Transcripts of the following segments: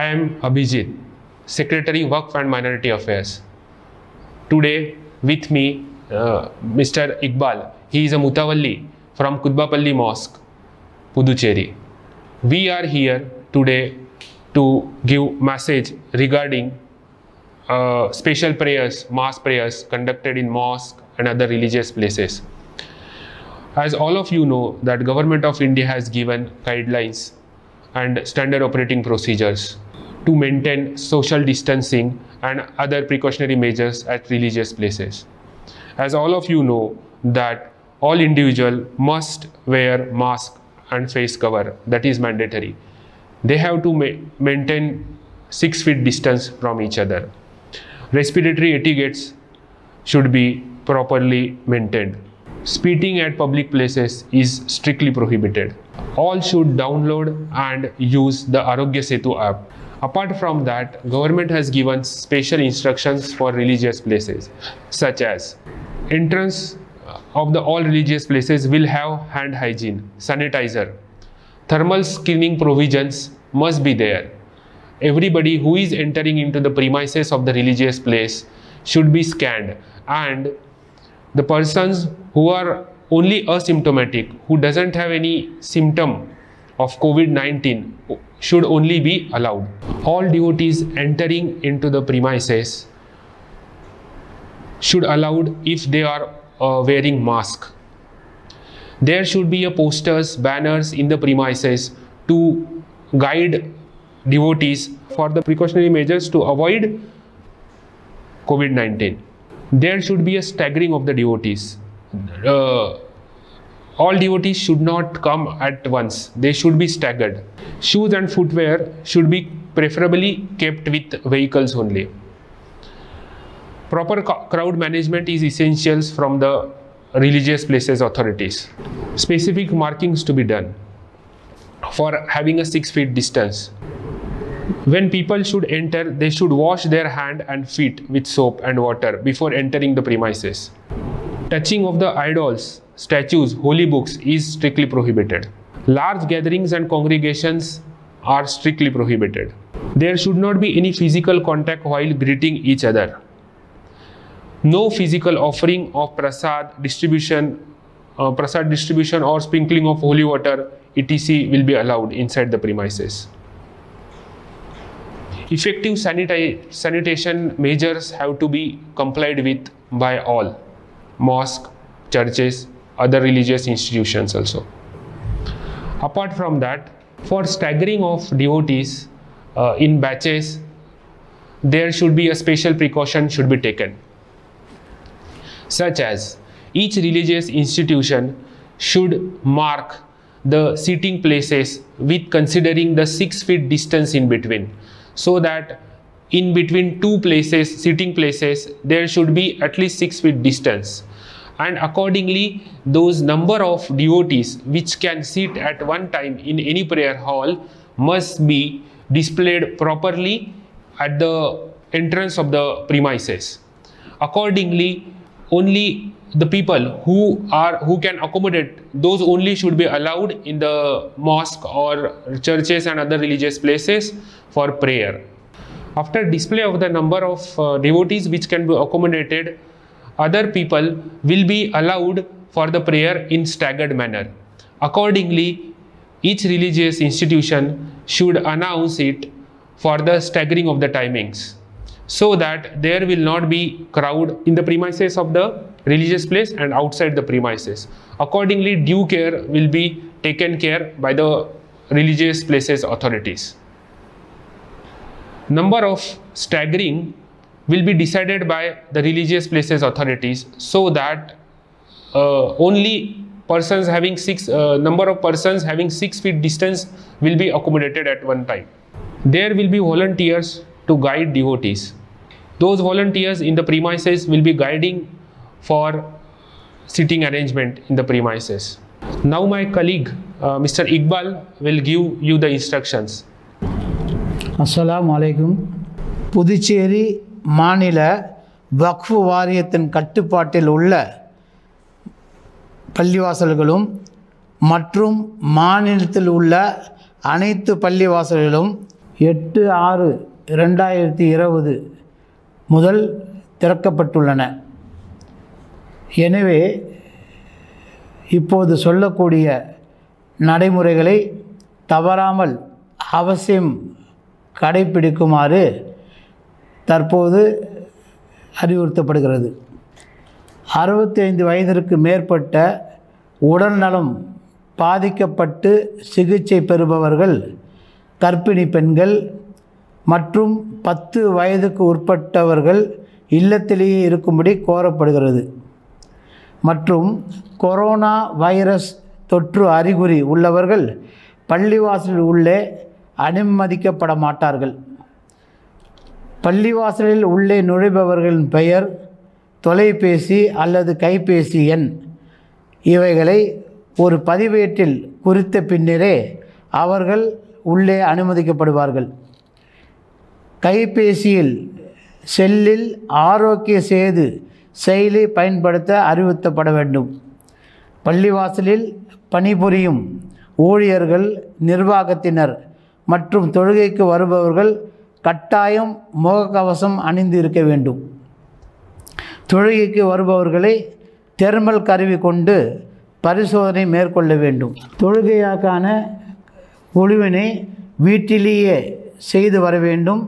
am Abhijit, Secretary Waqf and Minority Affairs. Today with me Mr. Iqbal. He is a Mutawalli from Kudbapalli Mosque, Puducherry. We are here today to give message regarding special prayers, mass prayers conducted in mosque and other religious places. As all of you know that Government of India has given guidelines and standard operating procedures to maintain social distancing and other precautionary measures at religious places. As all of you know that all individuals must wear mask and face cover, that is mandatory. They have to maintain 6 feet distance from each other. Respiratory etiquettes should be properly maintained. Spitting at public places is strictly prohibited. All should download and use the Arogya Setu app. Apart from that, government has given special instructions for religious places, such as entrance of all religious places will have hand hygiene, sanitizer. Thermal screening provisions must be there. Everybody who is entering into the premises of the religious place should be scanned, and the persons who are only asymptomatic, who doesn't have any symptom of COVID-19 should only be allowed. All devotees entering into the premises should allowed if they are wearing mask. There should be posters, banners in the premises to guide devotees for the precautionary measures to avoid COVID-19. There should be a staggering of the devotees. All devotees should not come at once. They should be staggered. Shoes and footwear should be preferably kept with vehicles only. Proper crowd management is essential from the religious places authorities. Specific markings to be done for having a 6 feet distance. When people should enter, they should wash their hand and feet with soap and water before entering the premises. Touching of the idols, statues, holy books is strictly prohibited. Large gatherings and congregations are strictly prohibited. There should not be any physical contact while greeting each other. No physical offering of prasad distribution or sprinkling of holy water, etc. will be allowed inside the premises. Effective sanitation measures have to be complied with by all, mosques, churches, other religious institutions also. Apart from that, for staggering of devotees in batches, there should be a special precaution should be taken, such as each religious institution should mark the seating places with considering the 6 feet distance in between, so that in between two places, seating places, there should be at least 6 feet distance. And accordingly, those number of devotees which can sit at one time in any prayer hall must be displayed properly at the entrance of the premises. Accordingly, only the people who can accommodate, those only should be allowed in the mosque or churches and other religious places for prayer. After display of the number of devotees which can be accommodated, other people will be allowed for the prayer in staggered manner. Accordingly, each religious institution should announce it for the staggering of the timings, so that there will not be crowd in the premises of the religious place and outside the premises. Accordingly, due care will be taken care by the religious places authorities. Number of staggering will be decided by the religious places authorities, so that only persons having number of persons having 6 feet distance will be accommodated at one time. There will be volunteers to guide devotees. Those volunteers in the premises will be guiding for sitting arrangement in the premises. Now my colleague Mr. Iqbal will give you the instructions. Assalamu alaikum. Puducherry மாநில வக்ஃப் வாரியத்தின் கட்டுப்பாட்டில் உள்ள பள்ளிவாசல்களும் மற்றும் மாநிலத்தில் உள்ள அனைத்து பள்ளிவாசல்களும் 8/6/2020 முதல் திறக்கப்பட்டுள்ளன. எனவே இப்போது சொல்லக்கூடிய நடைமுறைகளை தவறாமல் அவசியம் கடைப்பிடிக்குமாறு தற்போது அறிவுறுத்தப்படுகிறது. 65 வயதிற்கு மேற்பட்ட உடல்நலம் பாதிக்கப்பட்டு சிகிச்சை பெறுபவர்கள், கர்ப்பிணி பெண்கள் மற்றும் 10 வயதுக்கு உட்பட்டவர்கள் இல்லத்திலேயே இருக்கும்படி கோரப்படுகிறது. மற்றும் கொரோனா வைரஸ் தொற்று அறிகுறி உள்ளவர்கள் பள்ளிவாசலில் உள்ளே அனுமதிக்கப்பட மாட்டார்கள். பள்ளிவாசலில் உள்ளே நுழைபவர்களின் பெயர், தொலைபேசி அல்லது கைபேசி எண் இவைகளை ஒரு பதிவேட்டில் குறித்த பின்னரே அவர்கள் உள்ளே அனுமதிக்கப்படுவார்கள். கைபேசியில் செல்லில் ஆரோக்கிய சேது செயலி பயன்படுத்த அறிவுறுத்தப்பட வேண்டும். பள்ளிவாசலில் பணிபுரியும் ஊழியர்கள், நிர்வாகத்தினர் மற்றும் தொழுகைக்கு வருபவர்கள் கட்டாயம் முகக்கவசம் அணிந்து இருக்க வேண்டும். தொழுகைக்கு வருபவர்களை தெர்மல் கருவி கொண்டு பரிசோதனை மேற்கொள்ள வேண்டும். தொழுகைக்கான குழுவினை வீட்டிலேயே செய்து வர வேண்டும்.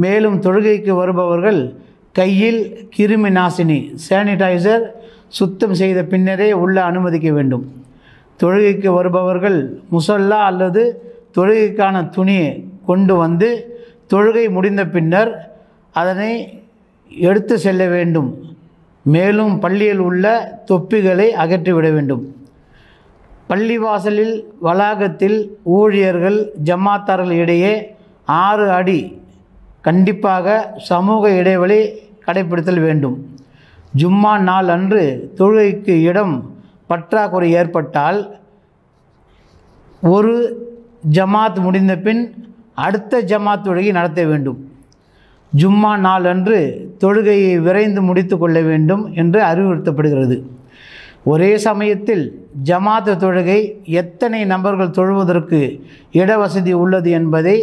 மேலும் தொழுகைக்கு வருபவர்கள் கையில் கிருமி நாசினி சானிடைசர் சுத்தம் செய்த பின்னரே உள்ள அனுமதிக்க வேண்டும். தொழுகைக்கு வருபவர்கள் முசல்லா அல்லது தொழுகைக்கான துணியை கொண்டு வந்து தொழுகை முடிந்த பின்னர் அதனை எடுத்து செல்ல வேண்டும். மேலும் பள்ளியில் உள்ள தொப்பிகளை அகற்றிவிட வேண்டும். பள்ளிவாசலில் வளாகத்தில் ஊழியர்கள், ஜமாத்தார்கள் இடையே 6 அடி கண்டிப்பாக சமூக இடைவெளி கடைபிடித்தல் வேண்டும். ஜும்மா நாள் அன்று தொழுகைக்கு இடம் பற்றாக்குறை ஏற்பட்டால் ஒரு ஜமாத் முடிந்த பின் அடுத்த ஜமாத் தொழுகை நடத்த வேண்டும். ஜும்மா நாள் அன்று தொழுகையை விரைந்து முடித்து கொள்ள வேண்டும் என்று அறிவுறுத்தப்படுகிறது. ஒரே சமயத்தில் ஜமாத் தொழுகை எத்தனை நபர்கள் தொழுவதற்கு இடவசதி உள்ளது என்பதை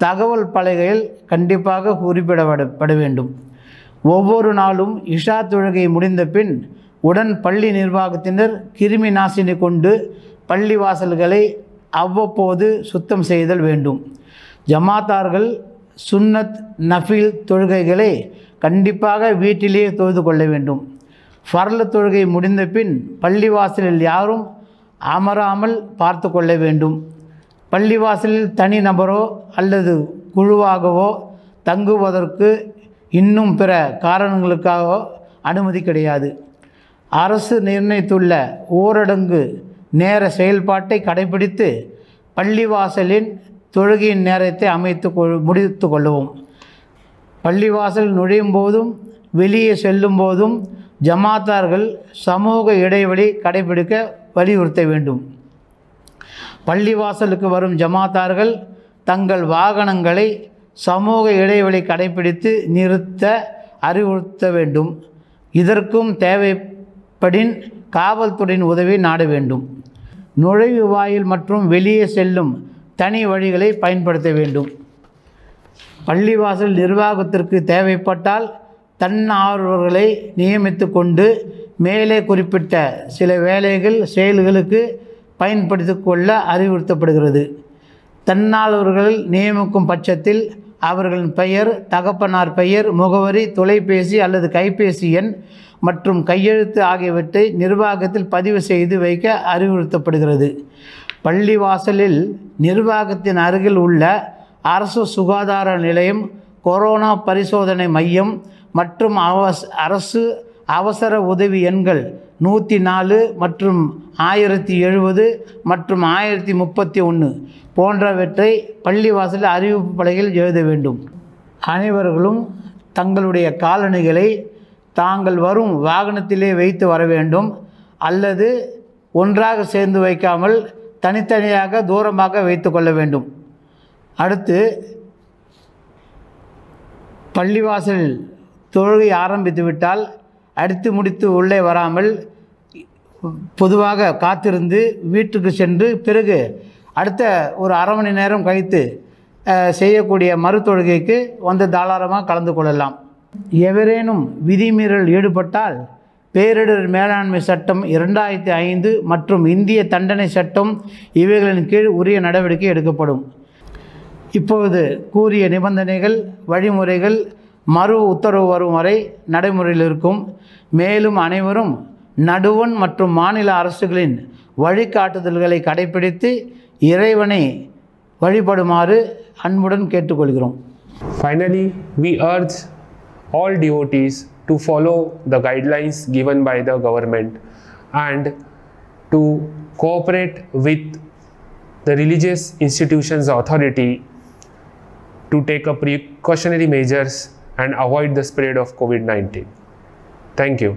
தகவல் பலகையில் கண்டிப்பாக குறிப்பிடப்பட வேண்டும். ஒவ்வொரு நாளும் இஷா தொழுகை முடிந்த பின் உடன் பள்ளி நிர்வாகத்தினர் கிருமி நாசினி கொண்டு பள்ளி வாசல்களை அவ்வப்போது சுத்தம் செய்தல் வேண்டும். ஜமாத்தார்கள் சுன்னத் நஃபில் தொழுகைகளை கண்டிப்பாக வீட்டிலேயே தொழுது கொள்ள வேண்டும். ஃபர்ல் தொழுகை முடிந்த பின் பள்ளிவாசலில் யாரும் அமராமல் பார்த்து கொள்ள வேண்டும். பள்ளிவாசலில் தனி நபரோ அல்லது குழுவாகவோ தங்குவதற்கு இன்னும் பிற காரணங்களுக்காக அனுமதி கிடையாது. அரசு நிர்ணயித்துள்ள ஊரடங்கு நேர செயல்பாட்டை கடைபிடித்து பள்ளிவாசலின் தொழுகையின் நேரத்தை முடித்து கொள்ளவும். பள்ளிவாசல் நுழையும் போதும் வெளியே செல்லும் போதும் ஜமாத்தார்கள் சமூக இடைவெளி கடைபிடிக்க வலியுறுத்த வேண்டும். பள்ளிவாசலுக்கு வரும் ஜமாத்தார்கள் தங்கள் வாகனங்களை சமூக இடைவெளி கடைபிடித்து நிறுத்த அறிவுறுத்த வேண்டும். இதற்கும் தேவைப்படின் காவல்துறையின் உதவி நாட வேண்டும். நுழைவு வாயில் மற்றும் வெளியே செல்லும் தனி வழிகளை பயன்படுத்த வேண்டும். பள்ளிவாசல் நிர்வாகத்திற்கு தேவைப்பட்டால் தன்னார்வலர்களை நியமித்து கொண்டு மேலே குறிப்பிட்ட சில வேலைகள் செயல்களுக்கு பயன்படுத்தி கொள்ள அறிவுறுத்தப்படுகிறது. தன்னார்வலர்கள் நியமிக்கும் பட்சத்தில் அவர்களின் பெயர், தகப்பனார் பெயர், முகவரி, தொலைபேசி அல்லது கைபேசி எண் மற்றும் கையெழுத்து ஆகியவற்றை நிர்வாகத்தில் பதிவு செய்து வைக்க அறிவுறுத்தப்படுகிறது. பள்ளிவாசலில் நிர்வாகத்தின் அருகில் உள்ள அரசு சுகாதார நிலையம், கொரோனா பரிசோதனை மையம் மற்றும் அரசு அவசர உதவி எண்கள் 104 மற்றும் 1070 மற்றும் 1031 போன்றவற்றை பள்ளிவாசல் அறிவிப்பு பலகையில் எழுத வேண்டும். அனைவர்களும் தங்களுடைய காலணிகளை தாங்கள் வரும் வாகனத்திலே வைத்து வர வேண்டும் அல்லது ஒன்றாக சேர்ந்து வைக்காமல் தனித்தனியாக தூரமாக வைத்து கொள்ள வேண்டும். அடுத்து பள்ளிவாசலில் தொழுகை ஆரம்பித்து விட்டால் அடித்து முடித்து உள்ளே வராமல் பொதுவாக காத்திருந்து வீட்டுக்கு சென்று பிறகு அடுத்த ஒரு அரை மணி நேரம் கழித்து செய்யக்கூடிய மறுத்தொழுகைக்கு வந்து தாராளமாக கலந்து கொள்ளலாம். எவரேனும் விதிமீறல் ஈடுபட்டால் பேரிடர் மேலாண்மை சட்டம் 2005 மற்றும் இந்திய தண்டனை சட்டம் இவைகளின் கீழ் உரிய நடவடிக்கை எடுக்கப்படும். இப்பொழுது கூறிய நிபந்தனைகள் வழிமுறைகள் மறு உத்தரவு வரும் வரை நடைமுறையில் இருக்கும். மேலும் அனைவரும் நடுவண் மற்றும் மாநில அரசுகளின் வழிகாட்டுதல்களை கடைபிடித்து இறைவனை வழிபடுமாறு அன்புடன் கேட்டுக்கொள்கிறோம். Finally, we urge all devotees to follow the guidelines given by the government and to cooperate with the religious institutions authority to take a precautionary measures and avoid the spread of COVID-19. Thank you.